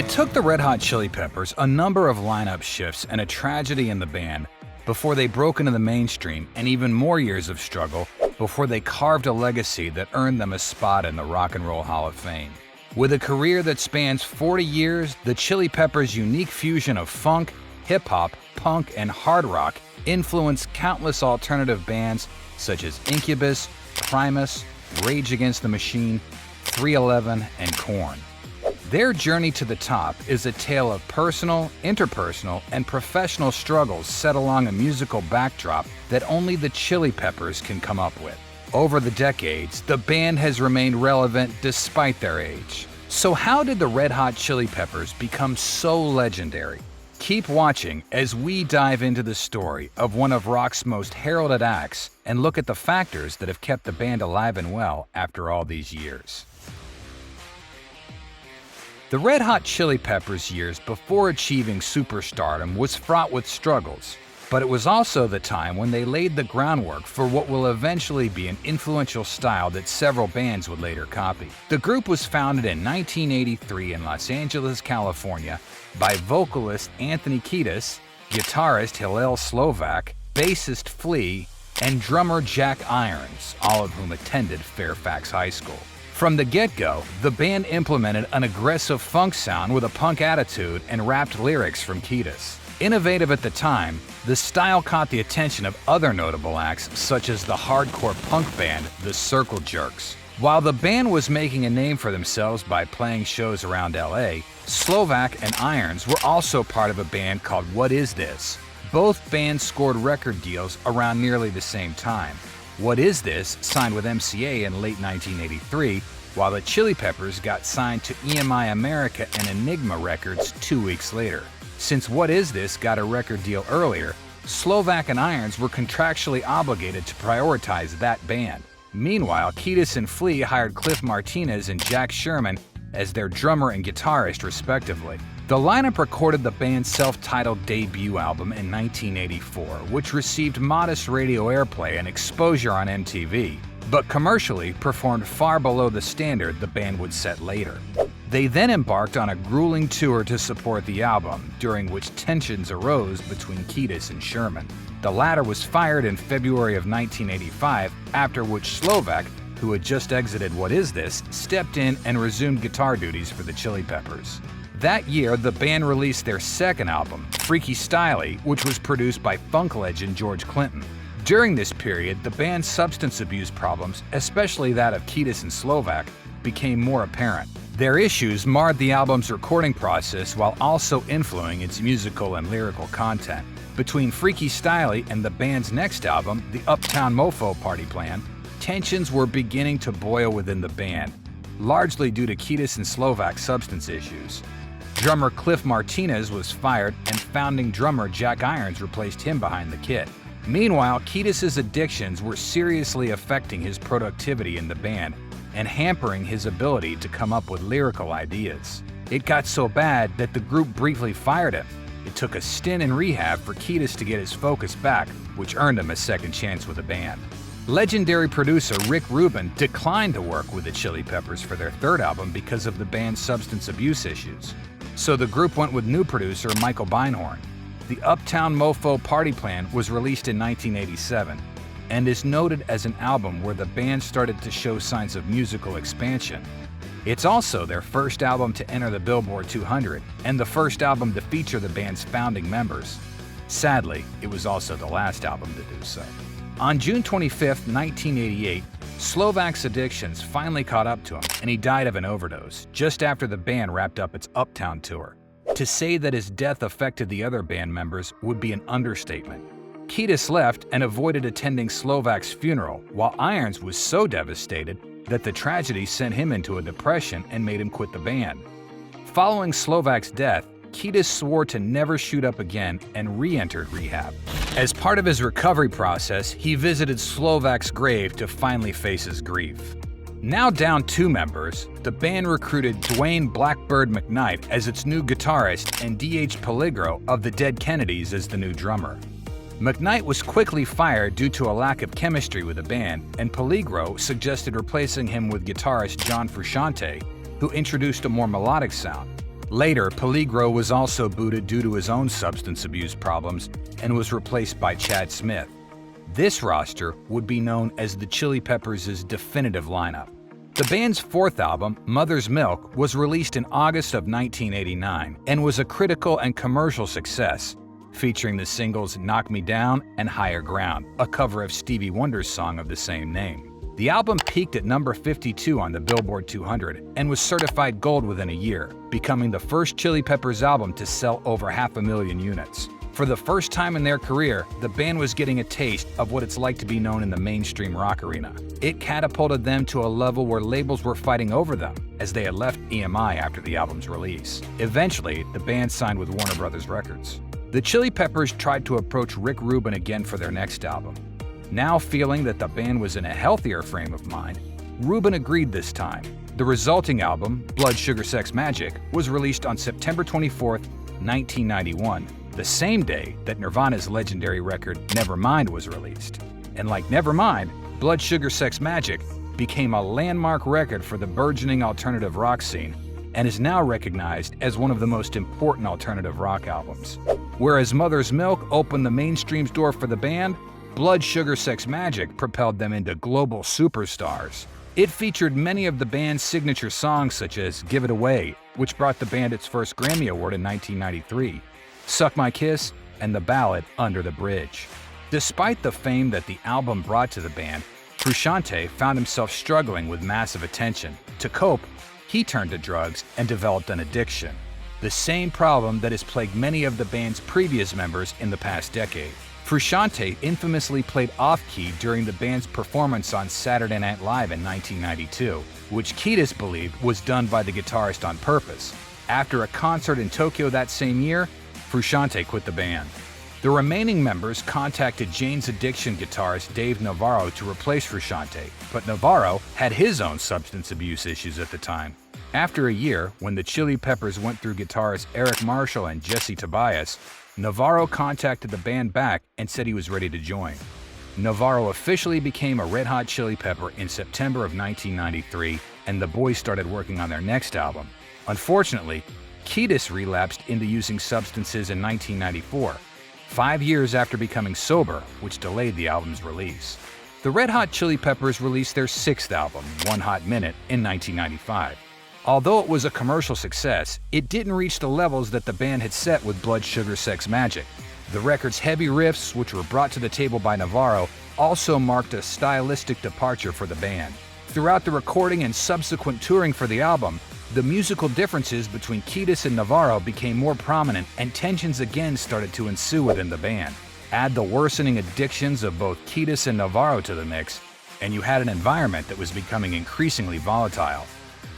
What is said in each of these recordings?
It took the Red Hot Chili Peppers a number of lineup shifts and a tragedy in the band before they broke into the mainstream, and even more years of struggle before they carved a legacy that earned them a spot in the Rock and Roll Hall of Fame. With a career that spans 40 years, the Chili Peppers' unique fusion of funk, hip-hop, punk, and hard rock influenced countless alternative bands such as Incubus, Primus, Rage Against the Machine, 311, and Korn. Their journey to the top is a tale of personal, interpersonal, and professional struggles set along a musical backdrop that only the Chili Peppers can come up with. Over the decades, the band has remained relevant despite their age. So how did the Red Hot Chili Peppers become so legendary? Keep watching as we dive into the story of one of rock's most heralded acts and look at the factors that have kept the band alive and well after all these years. The Red Hot Chili Peppers' years before achieving superstardom was fraught with struggles, but it was also the time when they laid the groundwork for what will eventually be an influential style that several bands would later copy. The group was founded in 1983 in Los Angeles, California, by vocalist Anthony Kiedis, guitarist Hillel Slovak, bassist Flea, and drummer Jack Irons, all of whom attended Fairfax High School. From the get-go, the band implemented an aggressive funk sound with a punk attitude and rapped lyrics from Kiedis. Innovative at the time, the style caught the attention of other notable acts such as the hardcore punk band The Circle Jerks. While the band was making a name for themselves by playing shows around LA, Slovak and Irons were also part of a band called What Is This? Both bands scored record deals around nearly the same time. What Is This signed with MCA in late 1983, while the Chili Peppers got signed to EMI America and Enigma Records 2 weeks later. Since What Is This got a record deal earlier, Slovak and Irons were contractually obligated to prioritize that band. Meanwhile, Kiedis and Flea hired Cliff Martinez and Jack Sherman as their drummer and guitarist respectively. The lineup recorded the band's self-titled debut album in 1984, which received modest radio airplay and exposure on MTV, but commercially performed far below the standard the band would set later. They then embarked on a grueling tour to support the album, during which tensions arose between Kiedis and Sherman. The latter was fired in February of 1985, after which Slovak, who had just exited What Is This, stepped in and resumed guitar duties for the Chili Peppers. That year, the band released their second album, Freaky Styley, which was produced by funk legend George Clinton. During this period, the band's substance abuse problems, especially that of Kiedis and Slovak, became more apparent. Their issues marred the album's recording process while also influencing its musical and lyrical content. Between Freaky Styley and the band's next album, The Uptown Mofo Party Plan, tensions were beginning to boil within the band, largely due to Kiedis and Slovak's substance issues. Drummer Cliff Martinez was fired, and founding drummer Jack Irons replaced him behind the kit. Meanwhile, Kiedis' addictions were seriously affecting his productivity in the band and hampering his ability to come up with lyrical ideas. It got so bad that the group briefly fired him. It took a stint in rehab for Kiedis to get his focus back, which earned him a second chance with the band. Legendary producer Rick Rubin declined to work with the Chili Peppers for their third album because of the band's substance abuse issues. So the group went with new producer Michael Beinhorn. The Uptown Mofo Party Plan was released in 1987 and is noted as an album where the band started to show signs of musical expansion. It's also their first album to enter the Billboard 200 and the first album to feature the band's founding members. Sadly, it was also the last album to do so. On June 25, 1988, Slovak's addictions finally caught up to him, and he died of an overdose just after the band wrapped up its Uptown tour. To say that his death affected the other band members would be an understatement. Kiedis left and avoided attending Slovak's funeral, while Irons was so devastated that the tragedy sent him into a depression and made him quit the band. Following Slovak's death, Kiedis swore to never shoot up again and re-entered rehab. As part of his recovery process, he visited Slovak's grave to finally face his grief. Now down 2 members, the band recruited Dwayne Blackbird McKnight as its new guitarist and D.H. Peligro of the Dead Kennedys as the new drummer. McKnight was quickly fired due to a lack of chemistry with the band, and Peligro suggested replacing him with guitarist John Frusciante, who introduced a more melodic sound. Later, Peligro was also booted due to his own substance abuse problems and was replaced by Chad Smith. This roster would be known as the Chili Peppers' definitive lineup. The band's fourth album, Mother's Milk, was released in August of 1989 and was a critical and commercial success, featuring the singles Knock Me Down and Higher Ground, a cover of Stevie Wonder's song of the same name. The album peaked at number 52 on the Billboard 200 and was certified gold within a year, becoming the first Chili Peppers album to sell over 500,000 units. For the first time in their career, the band was getting a taste of what it's like to be known in the mainstream rock arena. It catapulted them to a level where labels were fighting over them, as they had left EMI after the album's release. Eventually, the band signed with Warner Brothers Records. The Chili Peppers tried to approach Rick Rubin again for their next album. Now feeling that the band was in a healthier frame of mind, Rubin agreed this time. The resulting album, Blood Sugar Sex Magik, was released on September 24, 1991, the same day that Nirvana's legendary record Nevermind was released. And like Nevermind, Blood Sugar Sex Magik became a landmark record for the burgeoning alternative rock scene and is now recognized as one of the most important alternative rock albums. Whereas Mother's Milk opened the mainstream's door for the band, Blood Sugar Sex Magik propelled them into global superstars. It featured many of the band's signature songs such as Give It Away, which brought the band its first Grammy Award in 1993, Suck My Kiss, and the ballad Under the Bridge. Despite the fame that the album brought to the band, Frusciante found himself struggling with massive attention. To cope, he turned to drugs and developed an addiction, the same problem that has plagued many of the band's previous members in the past decade. Frusciante infamously played off-key during the band's performance on Saturday Night Live in 1992, which Kiedis believed was done by the guitarist on purpose. After a concert in Tokyo that same year, Frusciante quit the band. The remaining members contacted Jane's Addiction guitarist Dave Navarro to replace Frusciante, but Navarro had his own substance abuse issues at the time. After a year, when the Chili Peppers went through guitarists Eric Marshall and Jesse Tobias, Navarro contacted the band back and said he was ready to join. Navarro officially became a Red Hot Chili Pepper in September of 1993, and the boys started working on their next album. Unfortunately, Kiedis relapsed into using substances in 1994, 5 years after becoming sober, which delayed the album's release. The Red Hot Chili Peppers released their sixth album, One Hot Minute, in 1995. Although it was a commercial success, it didn't reach the levels that the band had set with Blood Sugar Sex Magik. The record's heavy riffs, which were brought to the table by Navarro, also marked a stylistic departure for the band. Throughout the recording and subsequent touring for the album, the musical differences between Kiedis and Navarro became more prominent, and tensions again started to ensue within the band. Add the worsening addictions of both Kiedis and Navarro to the mix, and you had an environment that was becoming increasingly volatile.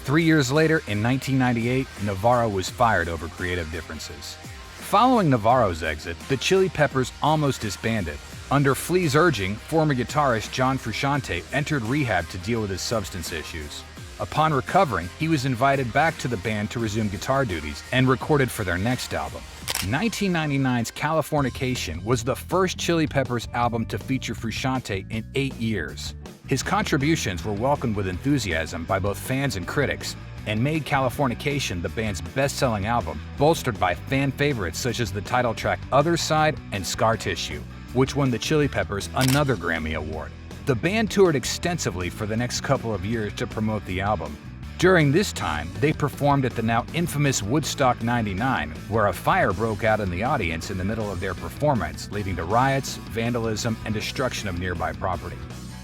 3 years later, in 1998, Navarro was fired over creative differences. Following Navarro's exit, the Chili Peppers almost disbanded. Under Flea's urging, former guitarist John Frusciante entered rehab to deal with his substance issues. Upon recovering, he was invited back to the band to resume guitar duties and recorded for their next album. 1999's Californication was the first Chili Peppers album to feature Frusciante in 8 years. His contributions were welcomed with enthusiasm by both fans and critics, and made Californication the band's best-selling album, bolstered by fan favorites such as the title track Other Side and Scar Tissue, which won the Chili Peppers another Grammy Award. The band toured extensively for the next couple of years to promote the album. During this time, they performed at the now infamous Woodstock '99, where a fire broke out in the audience in the middle of their performance, leading to riots, vandalism, and destruction of nearby property.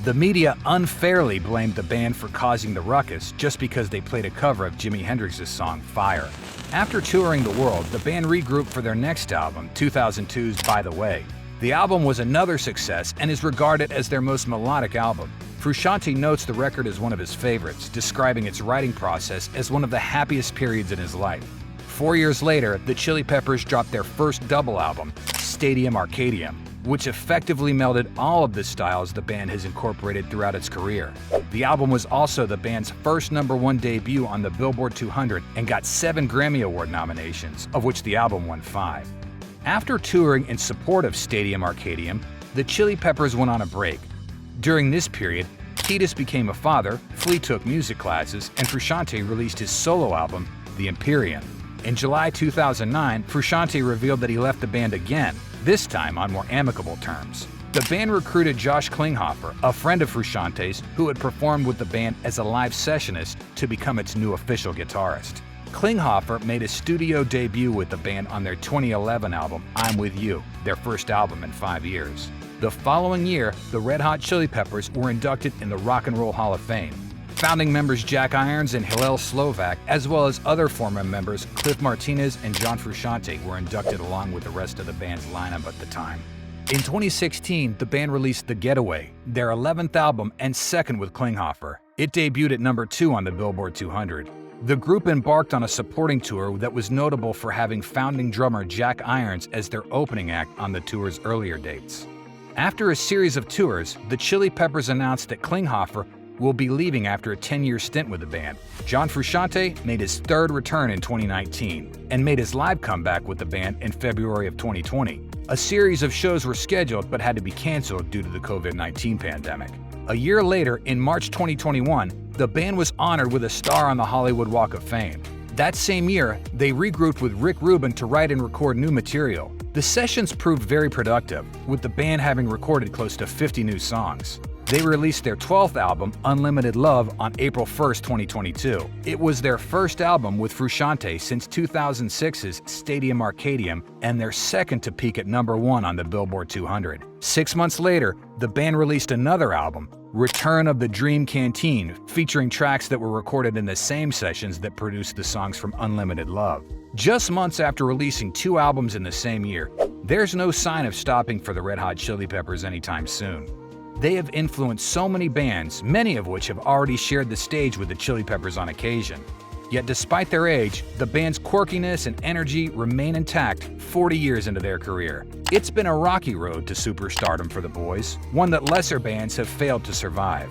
The media unfairly blamed the band for causing the ruckus just because they played a cover of Jimi Hendrix's song Fire. After touring the world, the band regrouped for their next album, 2002's By the Way. The album was another success and is regarded as their most melodic album. Frusciante notes the record as one of his favorites, describing its writing process as one of the happiest periods in his life. 4 years later, the Chili Peppers dropped their first double album, Stadium Arcadium, which effectively melded all of the styles the band has incorporated throughout its career. The album was also the band's first #1 debut on the Billboard 200 and got 7 Grammy Award nominations, of which the album won 5. After touring in support of Stadium Arcadium, the Chili Peppers went on a break. During this period, Kiedis became a father, Flea took music classes, and Frusciante released his solo album, The Empyrean. In July 2009, Frusciante revealed that he left the band again, this time on more amicable terms. The band recruited Josh Klinghoffer, a friend of Frusciante's who had performed with the band as a live sessionist, to become its new official guitarist. Klinghoffer made his studio debut with the band on their 2011 album, I'm With You, their first album in 5 years. The following year, the Red Hot Chili Peppers were inducted in the Rock and Roll Hall of Fame. Founding members Jack Irons and Hillel Slovak, as well as other former members Cliff Martinez and John Frusciante, were inducted along with the rest of the band's lineup at the time. In 2016, the band released The Getaway, their 11th album and second with Klinghoffer. It debuted at number 2 on the Billboard 200. The group embarked on a supporting tour that was notable for having founding drummer Jack Irons as their opening act on the tour's earlier dates. After a series of tours, the Chili Peppers announced that Klinghoffer will be leaving after a 10-year stint with the band. John Frusciante made his third return in 2019 and made his live comeback with the band in February of 2020. A series of shows were scheduled but had to be canceled due to the COVID-19 pandemic. A year later, in March 2021, the band was honored with a star on the Hollywood Walk of Fame. That same year, they regrouped with Rick Rubin to write and record new material. The sessions proved very productive, with the band having recorded close to 50 new songs. They released their 12th album, Unlimited Love, on April 1, 2022. It was their first album with Frusciante since 2006's Stadium Arcadium and their second to peak at number 1 on the Billboard 200. 6 months later, the band released another album, Return of the Dream Canteen, featuring tracks that were recorded in the same sessions that produced the songs from Unlimited Love. Just months after releasing 2 albums in the same year, there's no sign of stopping for the Red Hot Chili Peppers anytime soon. They have influenced so many bands, many of which have already shared the stage with the Chili Peppers on occasion. Yet despite their age, the band's quirkiness and energy remain intact 40 years into their career. It's been a rocky road to superstardom for the boys, one that lesser bands have failed to survive.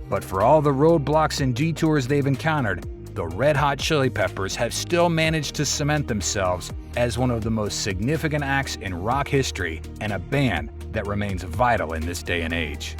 But for all the roadblocks and detours they've encountered, the Red Hot Chili Peppers have still managed to cement themselves as one of the most significant acts in rock history and a band that remains vital in this day and age.